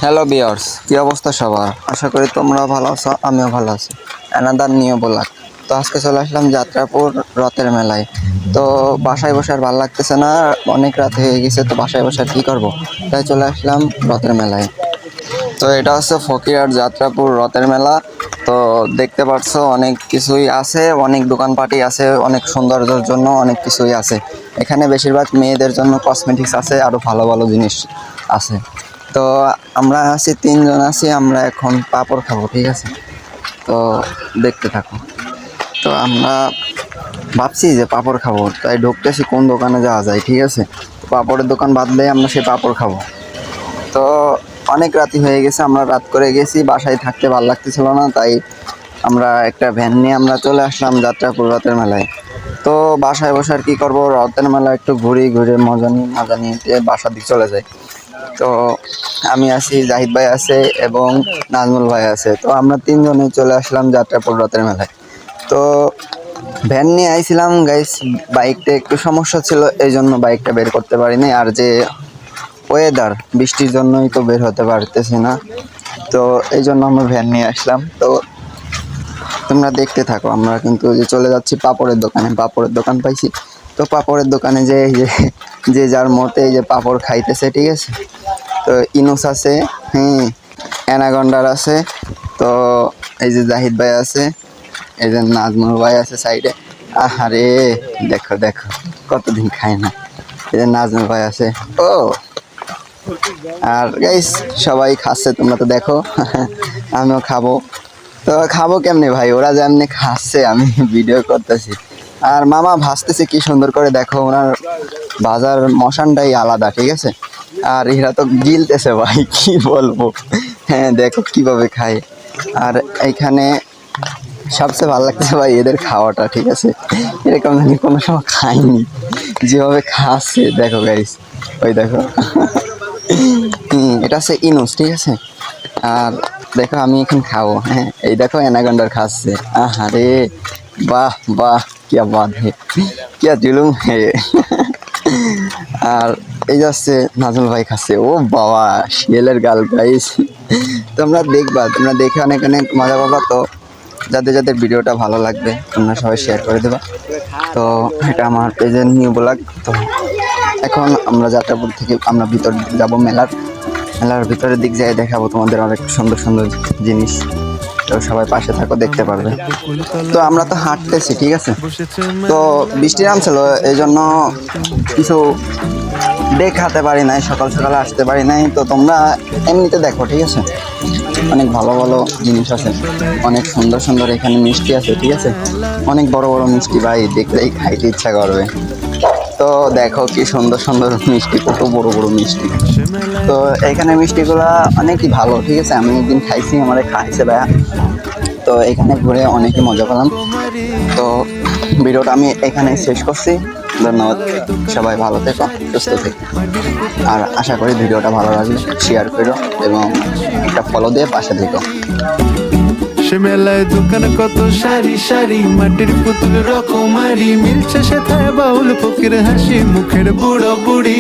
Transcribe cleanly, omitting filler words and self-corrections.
Hello viewers, কি অবস্থা সবার? আশা করি তোমরা ভালো আছো, আমিও ভালো আছি। Another new blog. তো আজকে চলে আসলাম যাত্রাপুর রথের মেলায়। তো বাসায় বসে আর ভালো লাগতেছে না, অনেক রাত হয়ে গেছে। তো বাসায় বসে আর কী করবো, তাই চলে আসলাম রথের মেলায়। তো এটা হচ্ছে ফকিরহাট যাত্রাপুর রথের মেলা। তো দেখতে পাচ্ছ অনেক কিছুই আছে, অনেক দোকানপাটি আছে, অনেক সৌন্দর্যের জন্য অনেক কিছুই আছে। এখানে বেশিরভাগ মেয়েদের জন্য কসমেটিক্স আছে, আরও ভালো ভালো জিনিস আছে। তো আমরা আছি তিনজন আছি, আমরা এখন পাঁপড় খাবো, ঠিক আছে? তো দেখতে থাকো। তো আমরা ভাবছি যে পাঁপড় খাবো, তাই ঢুকতেছি কোন দোকানে যাওয়া যায়, ঠিক আছে? পাঁপড়ের দোকান বাদলে আমরা সেই পাঁপড় খাবো। তো অনেক রাতি হয়ে গেছে, আমরা রাত করে গেছি, বাসায় থাকতে ভালো লাগতেছিল না, তাই আমরা একটা ভ্যান নিয়ে আমরা চলে আসলাম যাত্রাপুর রথের মেলায়। তো বাসায় বসে আর কী করবো, রথের মেলা একটু ঘুরে মজা নিতে বাসার দিকে চলে যাই। তো আমি আছি, জাহিদ ভাই আছে এবং নাজমুল ভাই আছে। তো আমরা তিনজনে চলে আসলাম যাত্রাপুর রথের মেলায়। তো ভ্যান নিয়ে আইছিলাম গাইস, বাইকটা একটু সমস্যা ছিল, এই জন্য বাইকটা বের করতে পারিনি। আর যে ওয়েদার, বৃষ্টির জন্যই তো বের হতে পারতেছি না, তো এই জন্য আমরা ভ্যান নিয়ে আসলাম। তো তোমরা দেখতে থাকো, আমরা কিন্তু যে চলে যাচ্ছি পাপড়ের দোকানে, পাপড়ের দোকান পাইছি। তো পাপড়ের দোকানে যে যে যার মতে এই যে পাপড় খাইতেছে, ঠিক আছে? তো ইনুস আছে, অ্যানাগন্ডার আছে, তো এই যে জাহিদ ভাই আছে, এই যে নাজমুল ভাই আছে সাইডে। আহারে দেখো দেখো, কতদিন খায় না। এই যে নাজমুল ভাই আছে। ও আর গাইস সবাই খাচ্ছে, তোমরা তো দেখো। আমিও খাবো। তো খাবো কেমনে ভাই, ওরা যেমনি খাচ্ছে আমি ভিডিও করতেছি। আর মামা ভাজতেছে কি সুন্দর করে, দেখো ওনার ভাজার মশানটাই আলাদা, ঠিক আছে? আর এরা তো গিলতেছে ভাই, কি বলবো। হ্যাঁ দেখো কিভাবে খায়। আর এইখানে সবচেয়ে ভালো লাগছে ভাই এদের খাওয়াটা, ঠিক আছে? এরকম আমি কোনো সময় খাইনি, যেভাবে খাচ্ছে দেখো গাইস, ওই দেখো। এটা হচ্ছে ইনুস, ঠিক আছে? আর দেখো আমি এখন খাবো, হ্যাঁ এই দেখো অ্যানাকন্ডার খাচ্ছে। আহারে বাহ বাহ, কিয়া বাত হে, কিয়া জুলুম হে। আর এই যাচ্ছে নাজমুল ভাই খাচ্ছে। ও বাবা, শিয়ালের গাল গাইস। তোমরা দেখবা, তোমরা দেখে অনেক অনেক মজা পাবা। তো যাদের যাদের ভিডিওটা ভালো লাগবে তোমরা সবাই শেয়ার করে দেবা। তো এটা আমার পেজের নিউ ব্লগ। তো এখন আমরা যাত্রাপুর থেকে আমরা ভিতর যাব, মেলার ভিতরের দিক যাই দেখাবো তোমাদের অনেক সুন্দর সুন্দর জিনিস। তো সবাই পাশে থাকো, দেখতে পারবে। তো আমরা তো হাঁটতেছি, ঠিক আছে? তো বৃষ্টি নামছিল, এই জন্য কিছু দেখাতে পারি নাই, সকাল সকালে আসতে পারি নাই। তো তোমরা এমনিতে দেখো, ঠিক আছে? অনেক ভালো ভালো জিনিস আছে, অনেক সুন্দর সুন্দর এখানে মিষ্টি আছে, ঠিক আছে? অনেক বড় বড় মিষ্টি ভাই, দেখলেই খাইতে ইচ্ছা করবে। তো দেখো কি সুন্দর সুন্দর মিষ্টি, কত বড় বড় মিষ্টি। তো এখানে মিষ্টিগুলো অনেকই ভালো, ঠিক আছে? আমি একদিন খাইছি, আমাদের খাইছে ভাইয়া। তো এখানে ঘুরে অনেকই মজা পেলাম। তো ভিডিওটা আমি এখানে শেষ করছি। ধন্যবাদ, সবাই ভালো থেকো, সুস্থ থেকো। আর আশা করি ভিডিওটা ভালো লাগলে শেয়ার করো এবং একটা ফলো দিয়ে পাশে থেকো। সে মেলায় দোকান কত সারি সারি, মাটির পুতুল রকমারি, মিলছে সেথায় বাউল ফকির হাসি মুখের বুড়ো বুড়ি।